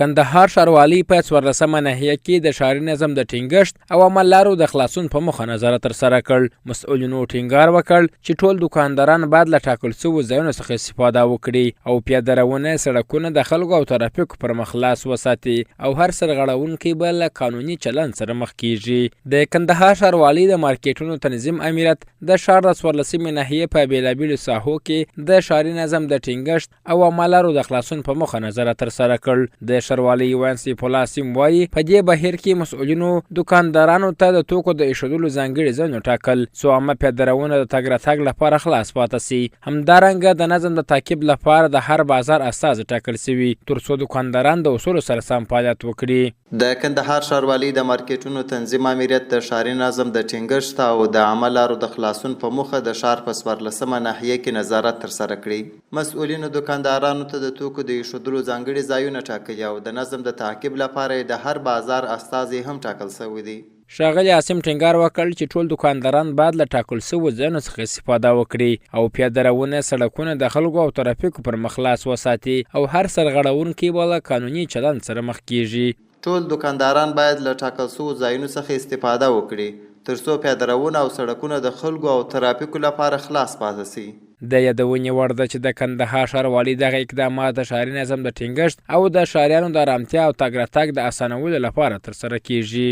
کندهار ښاروالۍ په 14مه ناحیه کې د ښاري نظم د ټینګښت او عامه لارو د خلاصون په موخه نظارت ترسره کړ. مسؤلینو ټینګار وکړ چې ټول دکانداران باید له ټاکل شویو ځایونو څخه استفاده وکړي او پیاده روونه سړکونه د خلکو او ترافیکو پر مخ خلاص وساتي او هر سرغړونکی به له قانوني چلند سره مخ کیږي. د کندهار ښاروالۍ د مارکیټونو تنظیم امریت د ښار د 14مې ناحیې په بېلابېلو ساحو کې د ښاري نظم د ټینګښت او عامه لارو د خلاصون په موخه نظارت ترسره کړ. د ښاروالۍ وانسي پولاسیم وایي په دې بهیر کې مسؤلینو دکاندارانو ته د توکو د ایښودلو ځانګړي ځایونه ټاکل څو عامه پیاده روونه د تګ راتګ لپاره خلاص پاتې سي. همدارنګه د نظم د تعقیب لپاره د هر بازار استازي ټاکل سوي تر څو دکانداران د اصولو سره سم فعالیت وکړي. د کندهار ښاروالۍ د مارکیټونو تنظیم امریت د ښاري نظم د ټینګښت او د عامه لارو د خلاصون په موخه د ښار په 14مه ناحیه کې نظارت ترسره کړی. مسؤلینو دکاندارانو ته د توکو د ایښودلو ځانګړي ځایونه ټاکلي او د نظم د تعقیب لپاره د هر بازار استازي هم ټاکل شوي دي. ښاغلي عاصم ټینګار وکړ چې ټول دکانداران باید له ټاکل شویو ځایونو څخه استفاده وکړي او پیاده روونه سړکونه د خلکو او ترافیکو پر مخ خلاص وساتي او هر سرغړونکی به له قانوني چلند سره مخ کیږي. ټول دکانداران باید له ټاکل شویو ځایونو څخه استفاده وکړي ترڅو پیاده روونه او سړکونه د خلکو او ترافیکو لپاره خلاص پاتې شي. د یادونې وړ ده چې د کندهار ښاروالۍ دغه اقدامات د ښاري نظم د ټینګښت او د ښاریانو د ارامتیا او تګ راتګ د اسانولو لپاره ترسره کیږي.